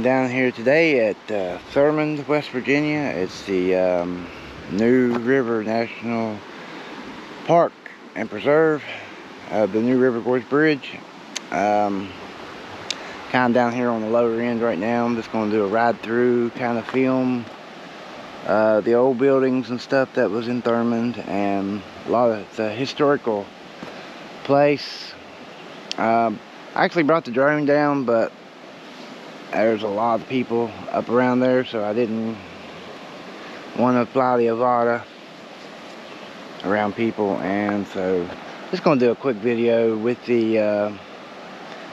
down here today at Thurmond, West Virginia. It's the New River National Park and Preserve, the New River Gorge Bridge. Kind of down here on the lower end right now. I'm just going to do a ride through, kind of film the old buildings and stuff that was in Thurmond, and a lot of it's a historical place. I actually brought the drone down, but there's a lot of people up around there, so I didn't want to fly the Avata around people, and so just going to do a quick video with the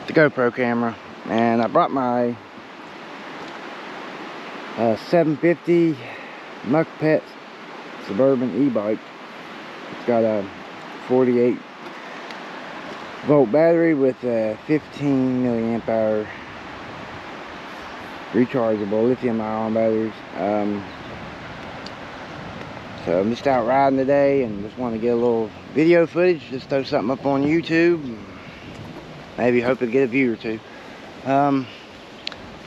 GoPro camera. And I brought my 750 Mukpett Surburban e-bike. It's got a 48 volt battery with a 15 milliamp hour rechargeable lithium-ion batteries. So I'm just out riding today and just want to get a little video footage, just throw something up on YouTube, maybe hope to get a view or two. So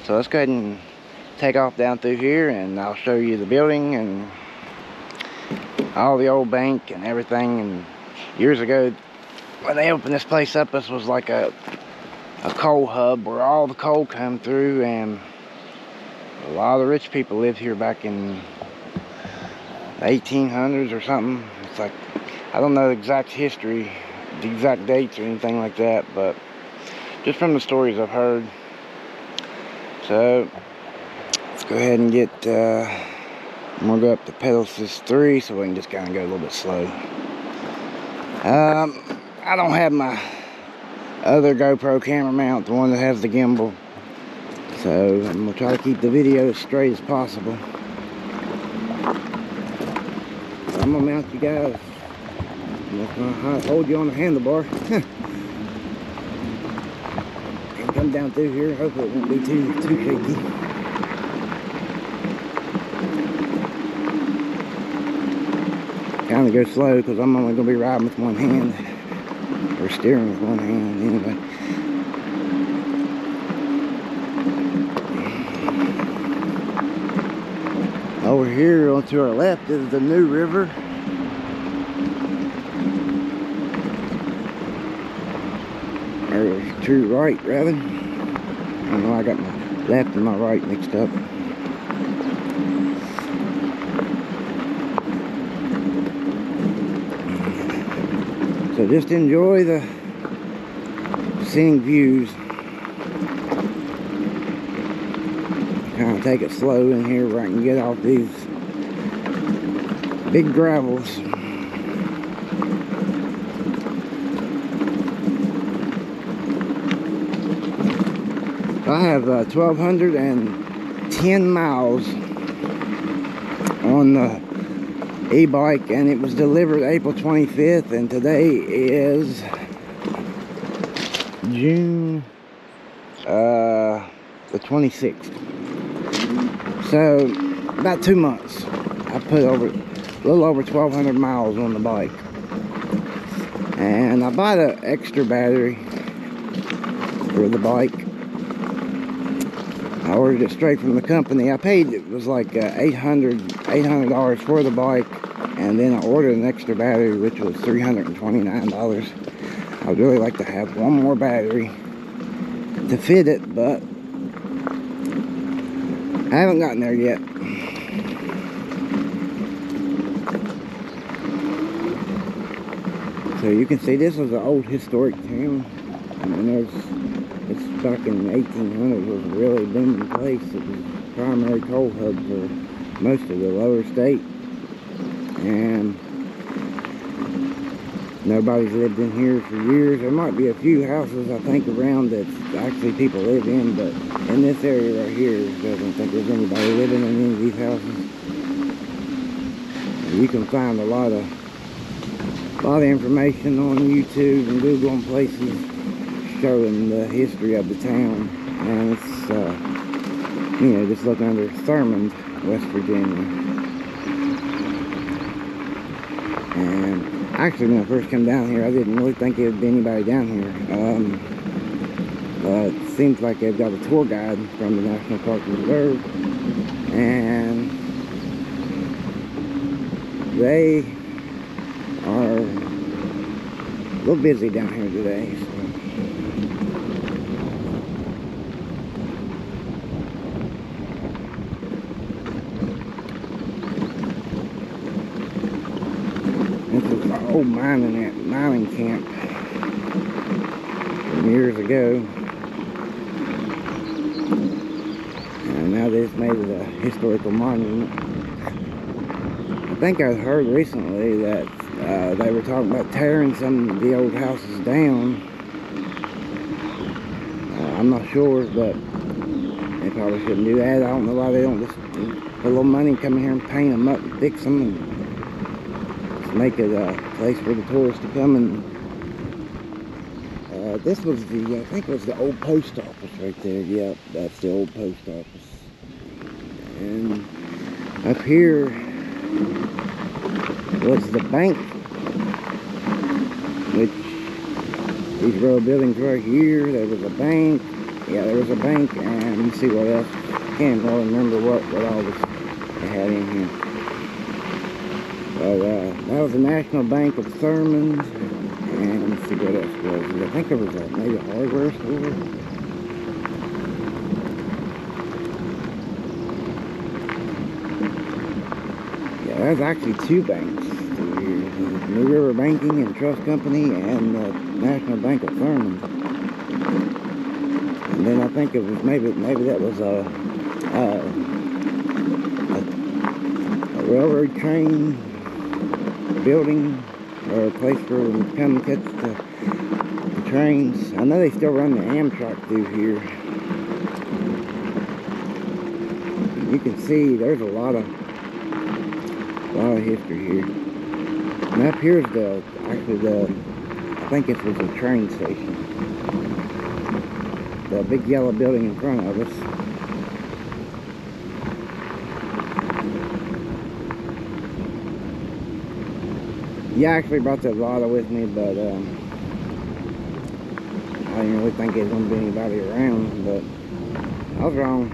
let's go ahead and take off down through here, and I'll show you the building and all the old bank and everything. And years ago when they opened this place up, this was like a coal hub where all the coal come through, and a lot of the rich people lived here back in the 1800s or something. It's like, I don't know the exact history, the exact dates or anything like that, but just from the stories I've heard. So let's go ahead and get I'm gonna go up to pedal assist 3 so we can just kind of go a little bit slow. I don't have my other GoPro camera mount, the one that has the gimbal, so I'm gonna try to keep the video as straight as possible. I'm gonna mount you guys. I'm gonna hold you on the handlebar and come down through here. Hopefully it won't be too shaky. Kind of go slow because I'm only gonna be riding with one hand, or steering with one hand anyway. Over here on to our left is the New River. Or to right rather. I don't know, I got my left and my right mixed up. So just enjoy the scenic views. Kind of take it slow in here where I can get off these big gravels. I have 1,210 miles on the e-bike, and it was delivered April 25th, and today is June the 26th. So about 2 months. I put a little over 1,200 miles on the bike, and I bought an extra battery for the bike. I ordered it straight from the company. I paid, it was like $800 for the bike, and then I ordered an extra battery, which was $329. I would really like to have one more battery to fit it, but I haven't gotten there yet. So you can see this is an old historic town. I mean, it's back in the 1800s, was a really booming place. It was a primary coal hub for most of the lower state, and nobody's lived in here for years. There might be a few houses, I think, around that actually people live in, but in this area right here, I don't think there's anybody living in any of these houses. You can find a lot of information on YouTube and Google and places showing the history of the town, and it's you know, just look under Thurmond, West Virginia. And actually, when I first came down here, I didn't really think there would be anybody down here. It seems like they've got a tour guide from the National Park and Reserve, and they are a little busy down here today. So. This is an old mining camp from years ago. And now they've made it a historical monument. I think I heard recently that they were talking about tearing some of the old houses down. I'm not sure, but they probably shouldn't do that. I don't know why they don't just put a little money and come in here and paint them up and fix them and just make it a place for the tourists to come. And this was the, I think it was the old post office right there. Yep, that's the old post office. And up here was the bank, which these row of buildings right here, there was a bank. Yeah, there was a bank, and let me see what else. I can't really remember what all this they had in here. But that was the National Bank of Thurmond, and let me see what else was. I think there was maybe a hardware store. Yeah, there's actually two banks through here. The New River Banking and Trust Company and the National Bank of Thurmond. And then I think it was maybe that was a railroad train building, or a place for them to come and catch the trains. I know they still run the Amtrak through here. You can see there's a lot of history here. And up here's actually I think this was a train station. The big yellow building in front of us. Yeah, I actually brought that Lada with me, but I didn't really think there was going to be anybody around, but I was wrong.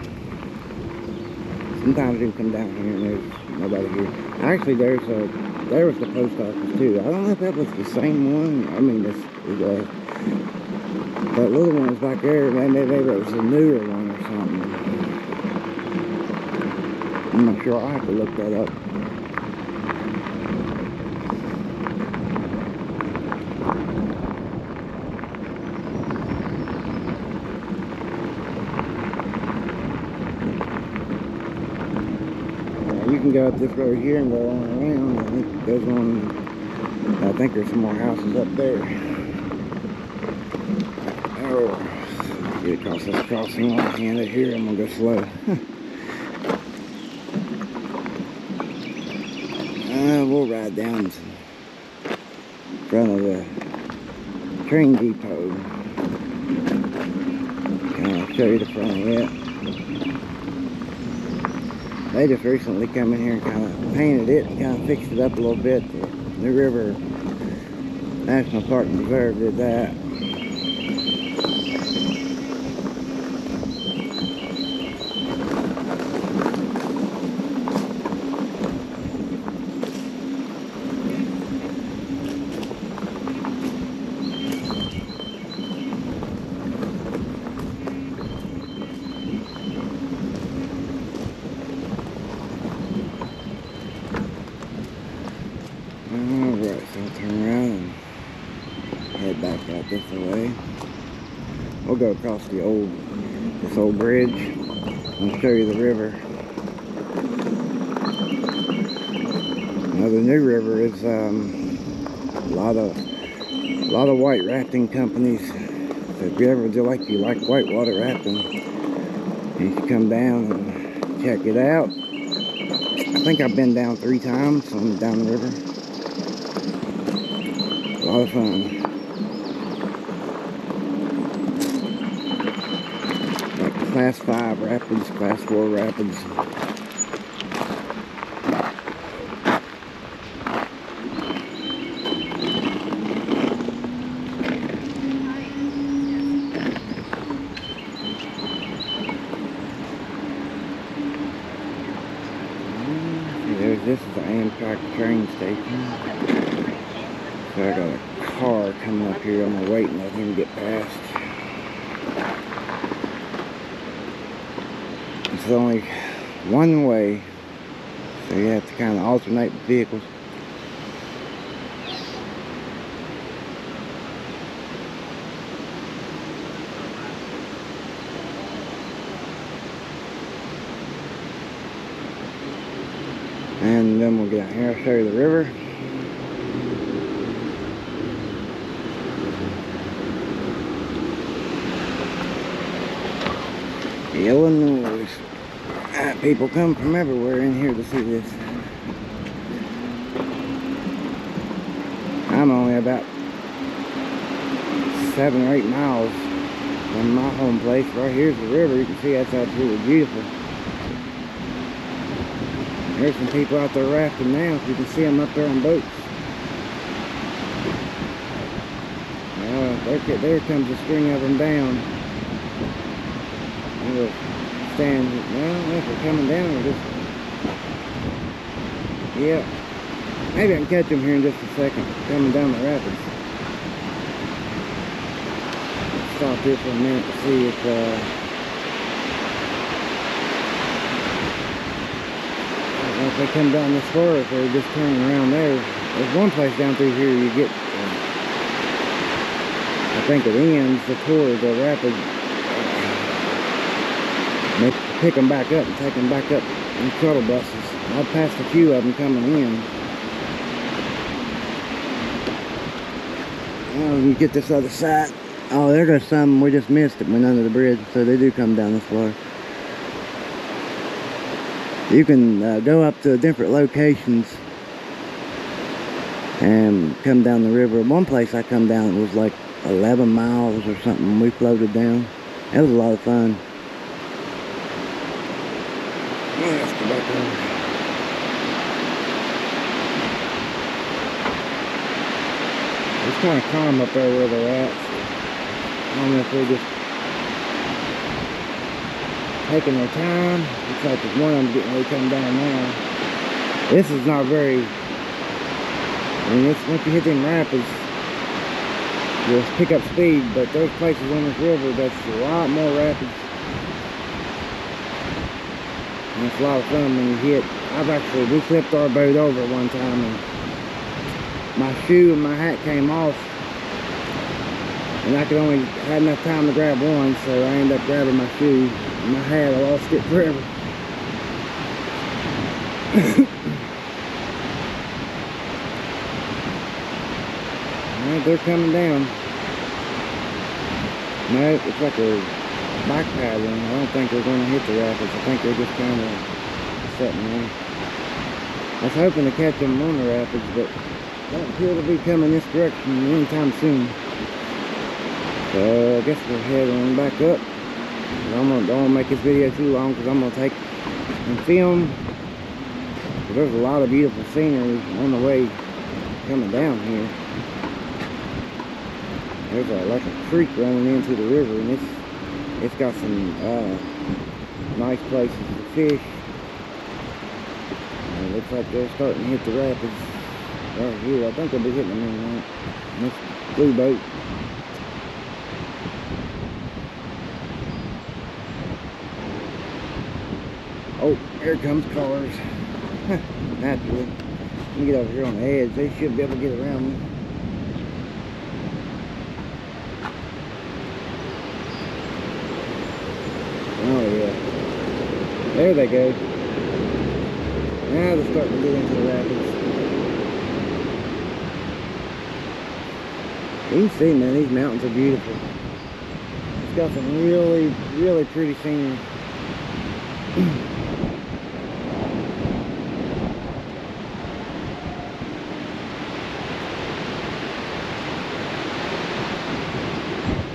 Sometimes you can come down here and there's nobody here. Actually, there was the post office too. I don't know if that was the same one. I mean, that little one was back there. Maybe it was a newer one or something. I'm not sure. I'll have to look that up. You can go up this road here and go on around. I think it goes on. I think there's some more houses up there. Oh, get across this crossing line here. I'm gonna go slow. We'll ride down to front of the train depot. I'll show you the front of it. They just recently come in here and kind of painted it and kind of fixed it up a little bit. The New River National Park and Reserve did that. Alright, so I'll turn around and head back out this way. We'll go across this old bridge and show you the river. Now the new river is a lot of white rafting companies. So if you like whitewater rafting, you should come down and check it out. I think I've been down 3 times down the river. A lot of fun. Like class 5 rapids, class 4 rapids. train station. So I got a car coming up here. I'm gonna wait and let him get past. It's only one way, so you have to kind of alternate vehicles. And then we'll get out here, I'll show you the river. Illinois. People come from everywhere in here to see this. I'm only about 7 or 8 miles from my home place. Right here's the river. You can see that's absolutely beautiful. There's some people out there rafting now. You can see them up there on boats. There comes a string of them down. We'll stand. Well, if they're coming down, or just. Yeah. Maybe I can catch them here in just a second. Coming down the rapids. Let's stop here for a minute to see if. If they come down this far, if they're just turning around there. There's one place down through here you get, I think it ends toward the rapid. They pick them back up and take them back up in shuttle buses. I've passed a few of them coming in. Now you get this other side. Oh, there goes some we just missed that went under the bridge, so they do come down this far. You can go up to different locations and come down the river. One place I come down, it was like 11 miles or something. We floated down. That was a lot of fun. Let's go back on. It's kind of calm up there where they're at. I don't know if they're just taking their time. Looks like there's one of them getting ready to come down now. This is not very, I mean, once you hit them rapids, you'll pick up speed, but there's places on this river that's a lot more rapids. And it's a lot of fun when you hit. We flipped our boat over one time and my shoe and my hat came off. And I could only had enough time to grab one, so I ended up grabbing my shoe. My hat, I lost it forever. Alright, they're coming down. No, it's like a bike paddling. I don't think they're going to hit the rapids. I think they're just kind of setting there. I was hoping to catch them on the rapids, but they don't appear to be coming this direction anytime soon. So I guess we'll head on back up. Don't want to make this video too long because I'm going to take and film. There's a lot of beautiful scenery on the way coming down here. There's like a creek running into the river, and it's got some nice places to fish. And it looks like they're starting to hit the rapids right here. I think they'll be hitting them in this blue boat. Oh, here comes cars. Naturally. Let me get over here on the edge. They should be able to get around me. Oh yeah. There they go. Now they're starting to get into the rapids. You can see, man, these mountains are beautiful. It's got some really, really pretty scenery.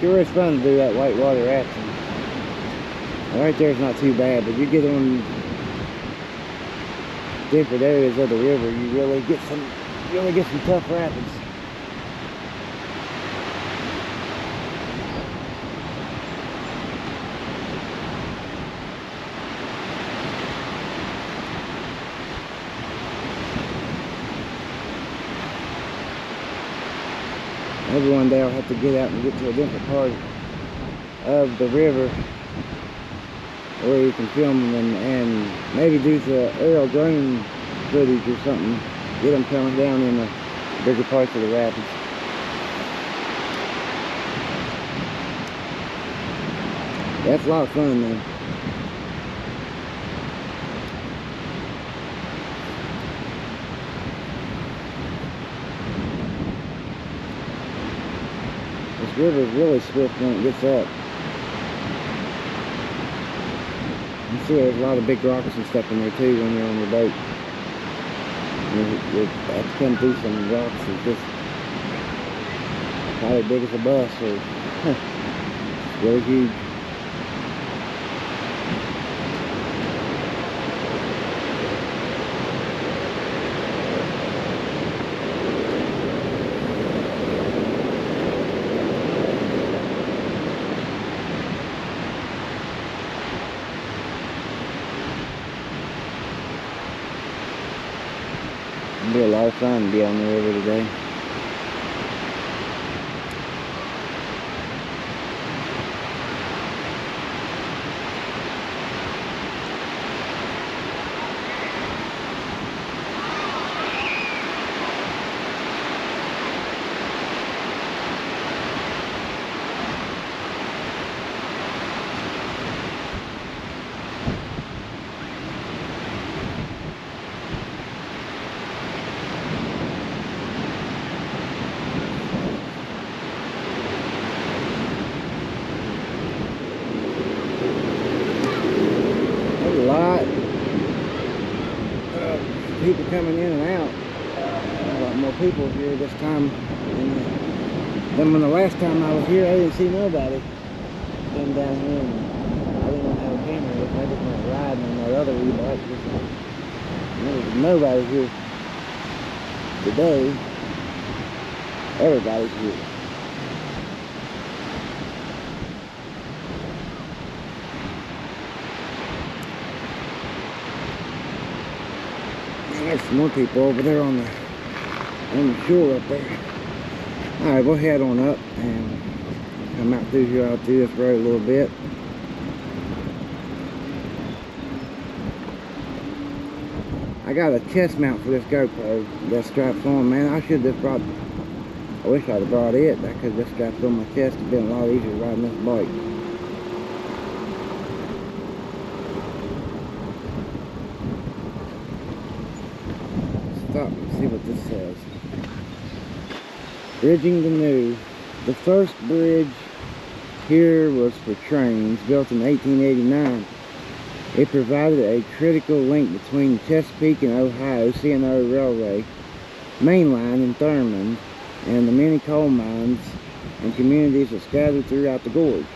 Sure, it's fun to do that whitewater rafting. Right there is not too bad, but you get on different areas of the river, you really get some tough rapids. maybe one day I'll have to get out and get to a different part of the river where you can film them, and maybe do the aerial drone footage or something. Get them coming down in the bigger parts of the rapids. That's a lot of fun, though. This river is really swift when it gets up. You see there's a lot of big rocks and stuff in there too when you're on your boat. You have to come through some rocks that's just probably big as a bus, or it's really huge. It'll be a lot of fun to be on the river today. People coming in and out. A lot more people here this time than when the last time I was here. I didn't see nobody. Came down here and I didn't have a camera with me. I just went riding on that other e-bike. There was nobody here today. Everybody's here. There's some more people over there on the shore up there. Alright, we'll head on up and come out through here, out through this road a little bit. I got a chest mount for this GoPro that straps on, man. I should have brought, I wish I'd have brought it. I could have just strapped on my chest. It'd been a lot easier riding this bike. Stop and see what this says. Bridging the New. The first bridge here was for trains, built in 1889. It provided a critical link between Chesapeake and Ohio C&O Railway main line in Thurmond and the many coal mines and communities that scattered throughout the gorge.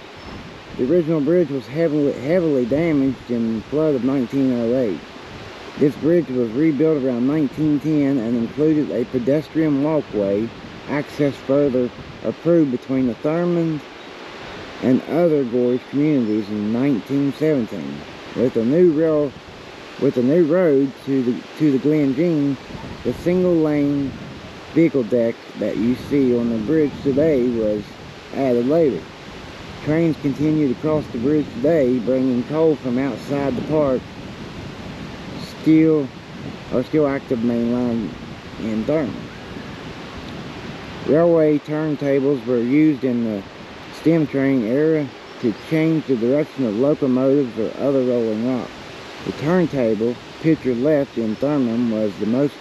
The original bridge was heavily damaged in the flood of 1908. This bridge was rebuilt around 1910 and included a pedestrian walkway, access further approved between the Thurmond and other gorge communities in 1917. With a new road to the Glen Jean, the single-lane vehicle deck that you see on the bridge today was added later. Trains continue to cross the bridge today, bringing coal from outside the park. Still active main line in Thurmond. Railway turntables were used in the steam train era to change the direction of locomotives or other rolling rock. The turntable, pictured left in Thurmond, was the most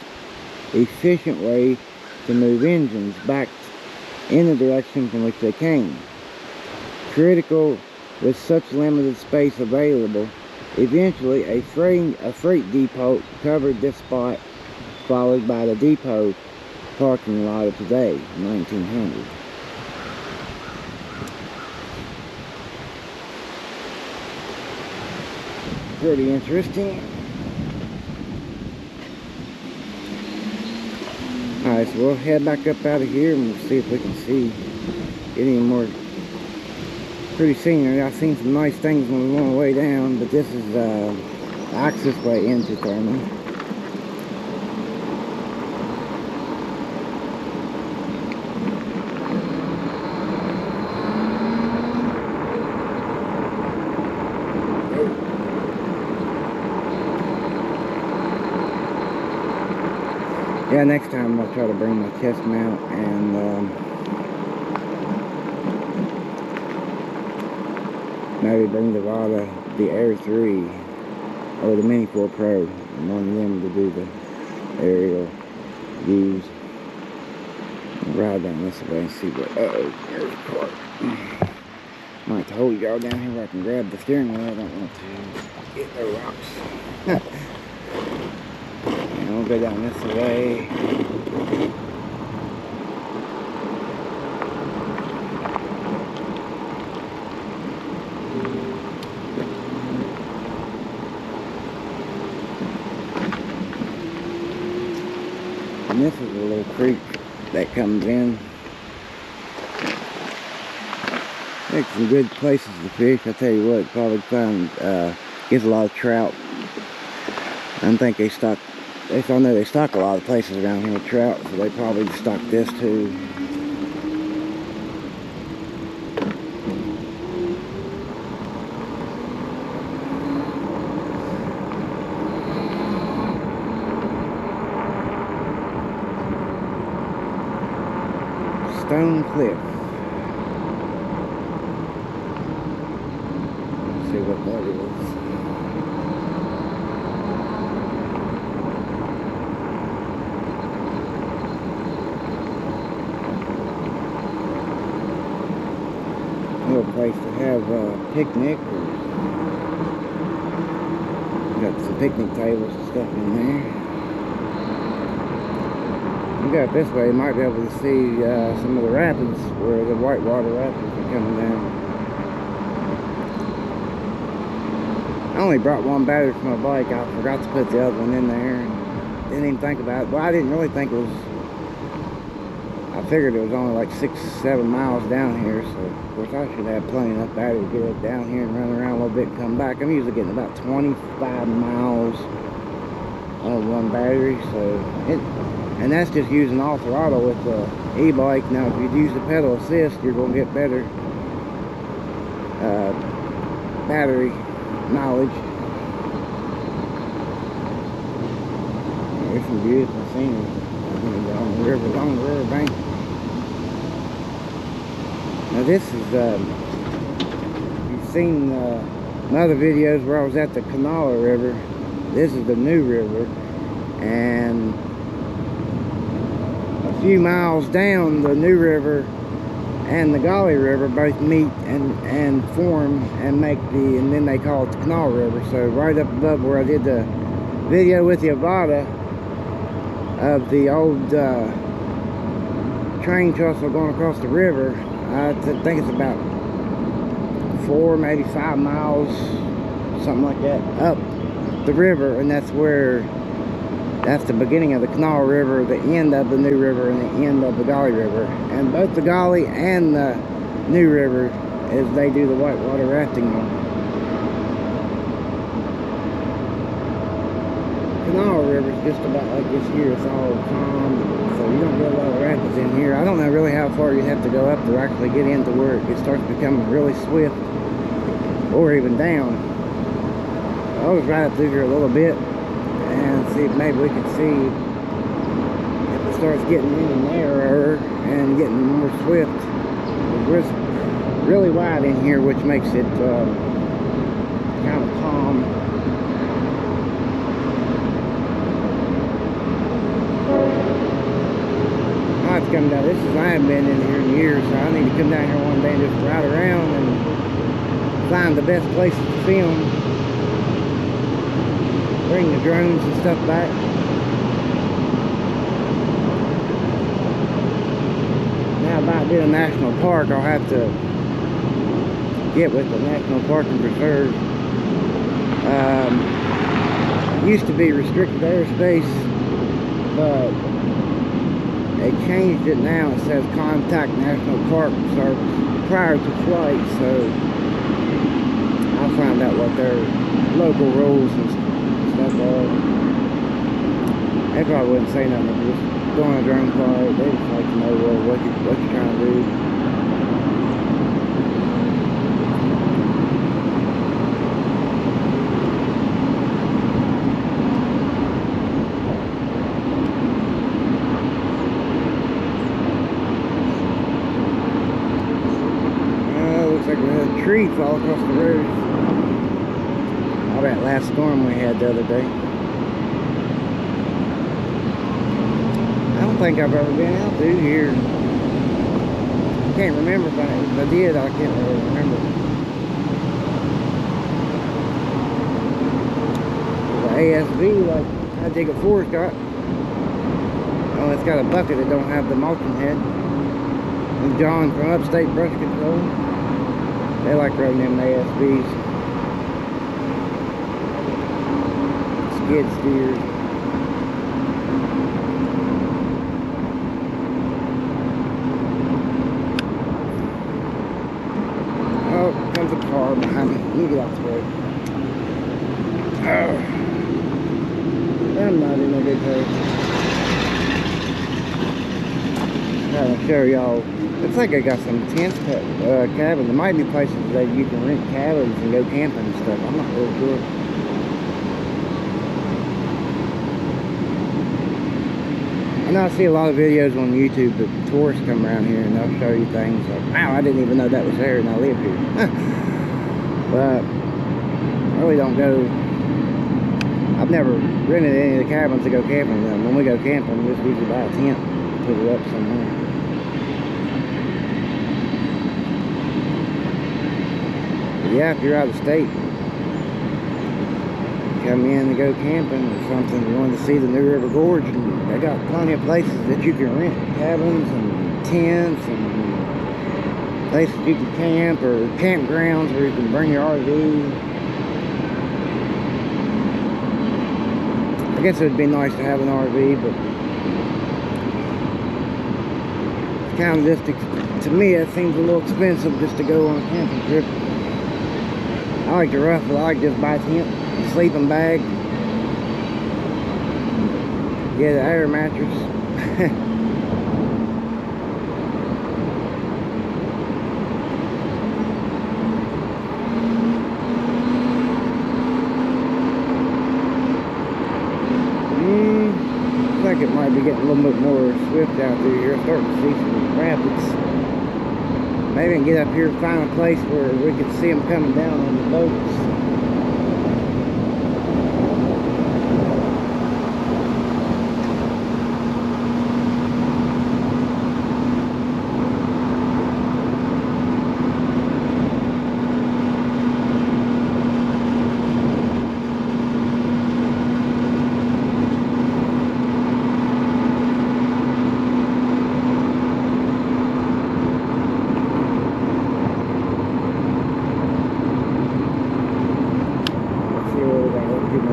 efficient way to move engines back in the direction from which they came. Critical with such limited space available, eventually a freight depot covered this spot, followed by the depot parking lot of today, 1900. Pretty interesting. Alright, so we'll head back up out of here and we'll see if we can see any more pretty scenery. I've seen some nice things when we went on the way down, but this is the access way into Thurmond. Yeah, next time I'll try to bring my chest mount and maybe bring the Vada, the Air 3 or the Mini 4 Pro, and one of them to do the aerial views. Ride down this way and see what. Uh-oh, there's a car. Might have to hold y'all down here where I can grab the steering wheel. I don't want to get no rocks. And we'll go down this way. And this is a little creek that comes in. There's some good places to fish. I tell you what, probably find gets a lot of trout. I don't think they stock. I know they stock a lot of places around here with trout, so they probably stock this too. Stone Cliff. Let's see what that is. A little place to have a picnic. Got some picnic tables and stuff in there. You go up this way, you might be able to see some of the rapids where the whitewater rapids are coming down. I only brought one battery for my bike. I forgot to put the other one in there. Didn't even think about it. Well, I didn't really think it was. I figured it was only like 6-7 miles down here, so of course I should have plenty enough battery to get it down here and run around a little bit and come back. I'm usually getting about 25 miles on one battery, so and that's just using all throttle with the e-bike. Now, if you use the pedal assist, you're going to get better battery mileage. There's some beautiful scenery on the river bank. Now, this is you've seen my other videos where I was at the Kanawha River. This is the new river, and a few miles down, the new river and the Golly River both meet and form and make and then they call it the Kanawha River. So right up above where I did the video with the Avada of the old train trestle going across the river, I think it's about 4, maybe 5 miles, something like that, up the river, and that's the beginning of the Kanawha River, the end of the new river, and the end of the Golly River. And both the Golly and the new river, as they do the whitewater rafting on. Kanawha River is just about like this here. It's all calm, so you don't get a lot of rapids in here. I don't know really how far you have to go up to actually get into where it starts becoming really swift, or even down. I was right up through here a little bit and see if maybe we could see if it starts getting any narrower and getting more swift. It's really wide in here, which makes it kind of calm. I have to come down. I haven't been in here in years, so I need to come down here one day and just ride around and find the best places to film. Bring the drones and stuff back. Now about being a national park, I'll have to get with the National Park and Preserve. It used to be restricted airspace, but they changed it now. It says contact National Park Service prior to flight, so I'll find out what their local rules and stuff are. They probably wouldn't say nothing if you're just going a drone flight. They just like to know what you're trying to do. trees all across the road. All that last storm we had the other day. I don't think I've ever been out through here. I can't remember if I did. I can't really remember. The ASV, like I dig a forest got. Oh, it's got a bucket that don't have the mulching head. And John from Upstate Brush Control, they like running them ASVs. Skid steers. Oh, comes a car behind me. Let me get out the way. Oh. I'm not in a big hurry. I'll show y'all. Looks like I got some tents, cabins. There might be places that you can rent cabins and go camping and stuff. I'm not real sure. I know I see a lot of videos on YouTube that tourists come around here and they'll show you things like, wow, I didn't even know that was there and I live here. But I really don't go. I've never rented any of the cabins to go camping. When we go camping, we just usually buy a tent and put it up somewhere. Yeah, if you're out of state, come in to go camping or something, you want to see the New River Gorge, and they got plenty of places that you can rent cabins and tents and places you can camp, or campgrounds where you can bring your RV. I guess it would be nice to have an RV, but it's kind of just, to me, it seems a little expensive just to go on a camping trip. I like to rough it. I like just buy a tent, a sleeping bag, get an air mattress. Looks like it might be getting a little bit more swift out through here. I'm starting to see some rapids. Maybe I can get up here and find a place where we can see them coming down on the boats.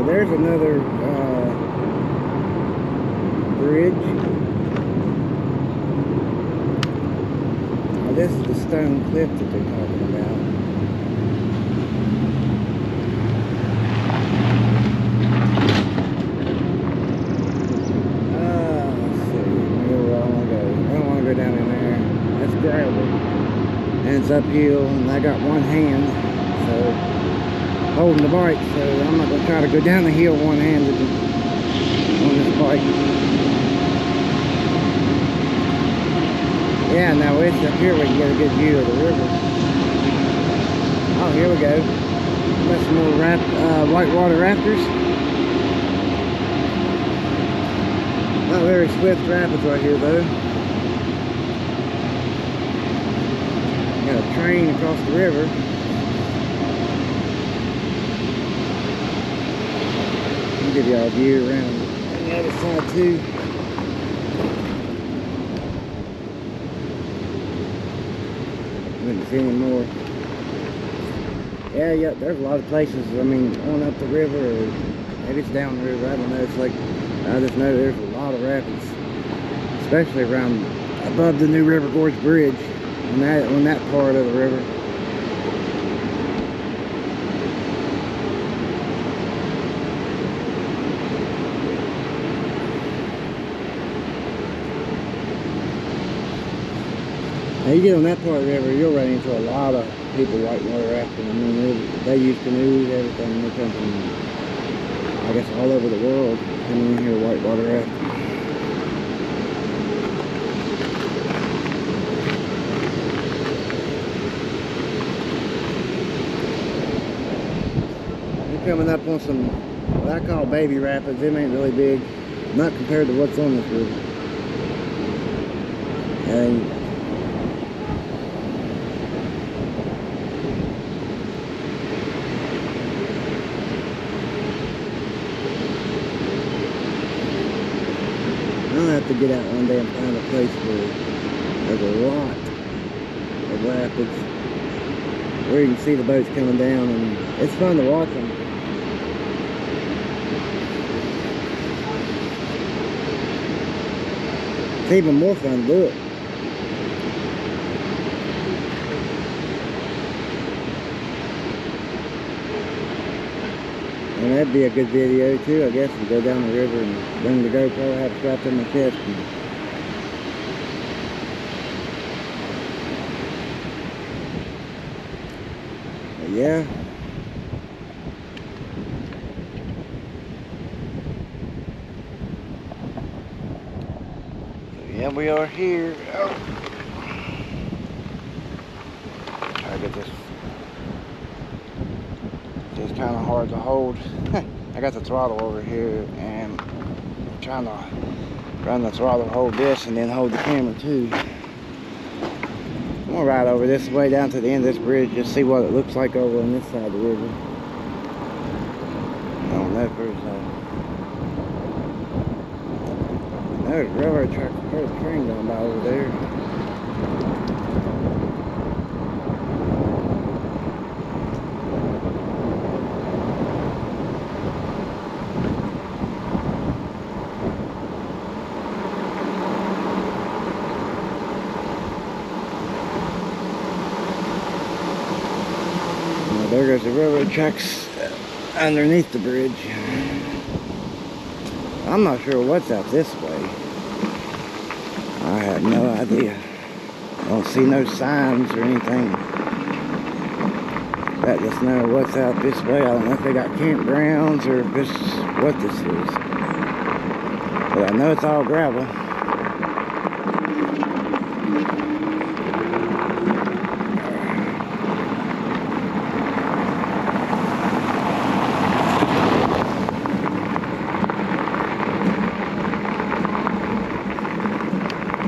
There's another bridge. Now this is the stone cliff that they're talking about. Let's see. Where I want to go. I don't want to go down in there. That's gravel. And it's uphill, and I got one hand, so holding the bike, so I'm not going to try to go down the hill one-handed on this bike. Yeah, now it's up here we can get a good view of the river. Oh, here we go. Got some more whitewater rafters. Not very swift rapids right here though. Got a train across the river. Give y'all a view around on the other side too. Couldn't see any more. Yeah, there's a lot of places. I mean, on up the river, or maybe it's down the river. I don't know. It's like, I just know there's a lot of rapids, especially around above the New River Gorge Bridge, on that part of the river. Now you get on that part of the river, you'll run into a lot of people whitewater rafting. I mean, they use canoes, everything. They come from, I guess, all over the world coming in here whitewater rafting. coming up on some, what I call baby rapids. Them ain't really big, not compared to what's on this river. And I'll have to get out one day and find a place where there's a lot of rapids, where you can see the boats coming down, and it's fun to watch them. It's even more fun to look. And that'd be a good video too, I guess, to go down the river and bring the GoPro, have it strapped in my chest. But yeah. Yeah, we are here. Oh. Try to get this. It's kind of hard to hold. I got the throttle over here, and I'm trying to run the throttle, hold this, and then hold the camera too. I'm gonna ride over this way down to the end of this bridge, just see what it looks like over on this side of the river. I don't know if there's a railroad track, there's a train going by over there. There goes the railroad tracks underneath the bridge. I'm not sure what's out this way. I have no idea. I don't see no signs or anything. Let us know what's out this way. I don't know if they got campgrounds or if this what this is. But I know it's all gravel.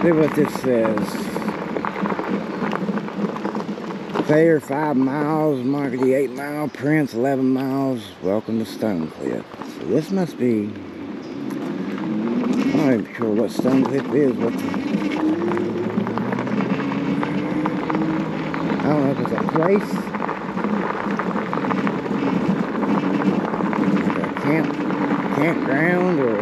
See what this says. Thayer 5 miles, Markety 8 mile, Prince 11 miles, welcome to Stone Cliff. So this must be, I'm not even sure what Stone Cliff is, what the, I don't know if it's a place, like a campground, or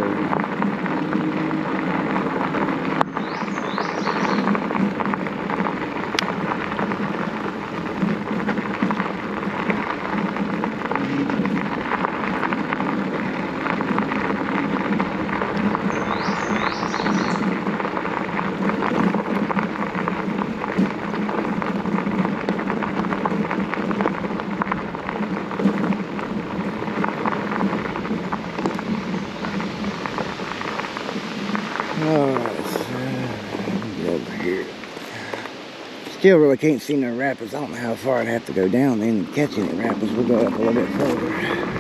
still really can't see no rapids. I don't know how far I'd have to go down then to catch any rapids. We'll go up a little bit further.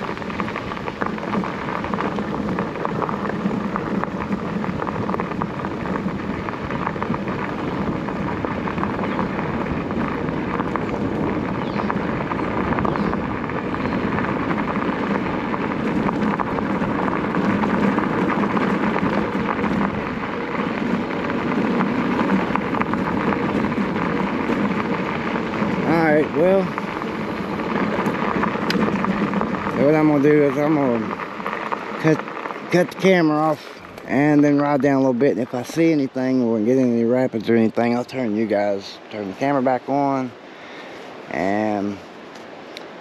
Well, so what I'm going to do is I'm going to cut the camera off and then ride down a little bit. And if I see anything or get any rapids or anything, I'll turn the camera back on. And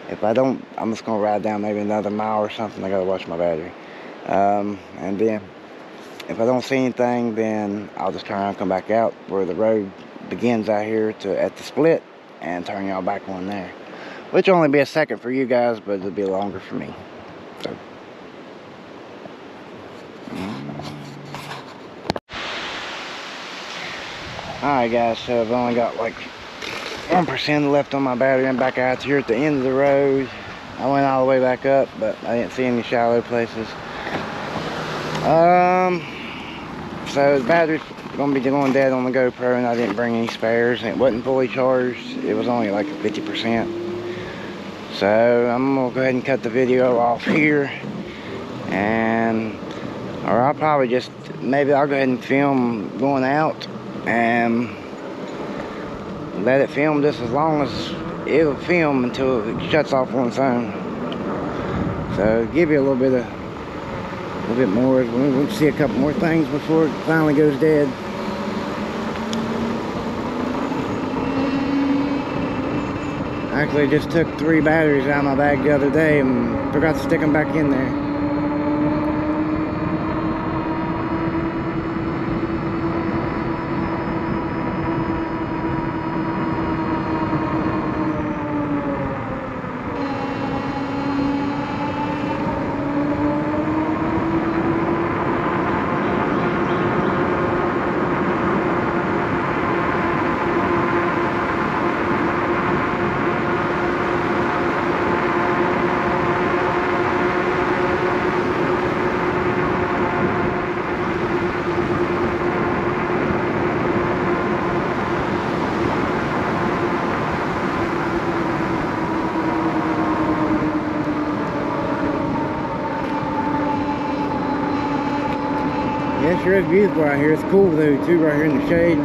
if I don't, I'm just going to ride down maybe another mile or something. I got to watch my battery. And then if I don't see anything, then I'll just turn around and come back out where the road begins out here at the split, and turn y'all back on there, which will only be a second for you guys, but it'll be longer for me. So alright guys, so I've only got like 1% left on my battery. I'm back out here at the end of the road. I went all the way back up, but I didn't see any shallow places. So the battery's gonna be going dead on the GoPro, and I didn't bring any spares, and it wasn't fully charged. It was only like 50%. So I'm gonna go ahead and cut the video off here, or I'll probably just, maybe I'll go ahead and film going out and let it film just as long as it'll film until it shuts off on its own. So give you a little bit more. We'll see a couple more things before it finally goes dead. Actually, just took 3 batteries out of my bag the other day and forgot to stick them back in there. Yeah, sure is beautiful out here. It's cool though too, right here in the shade.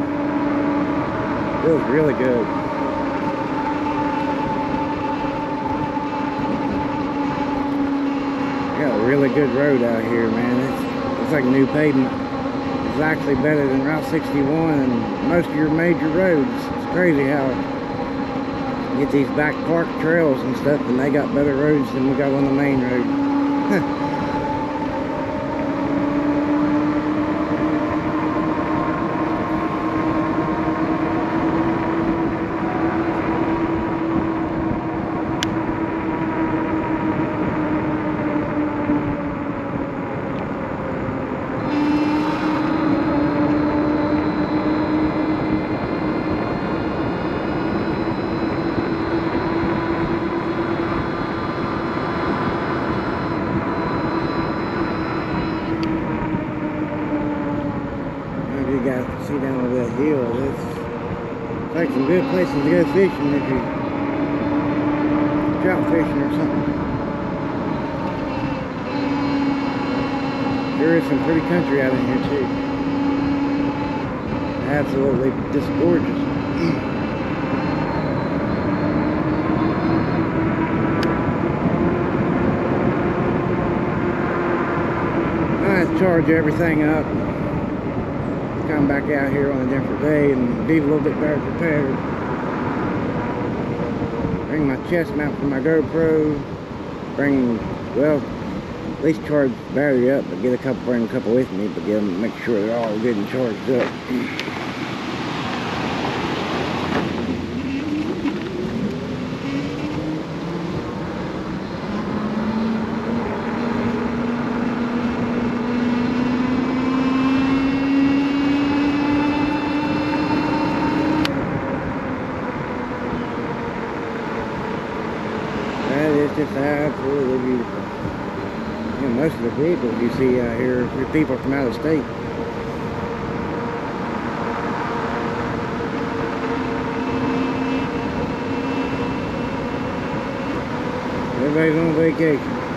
Feels really good. Got a really good road out here, man. It's like new pavement. It's actually better than Route 61 and most of your major roads. It's crazy how you get these back park trails and stuff, and they got better roads than we got on the main road. You guys can see down over that hill. It's like some good places to go fishing if you're trout fishing or something. There is some pretty country out in here too. Absolutely just gorgeous. I charge everything up. Come back out here on a different day and be a little bit better prepared. Bring my chest mount for my GoPro. Well, at least charge the battery up, but bring a couple with me, but make sure they're all good and charged up. It's just absolutely beautiful. You know, most of the vehicles you see out here are people from out of state. Everybody's on vacation.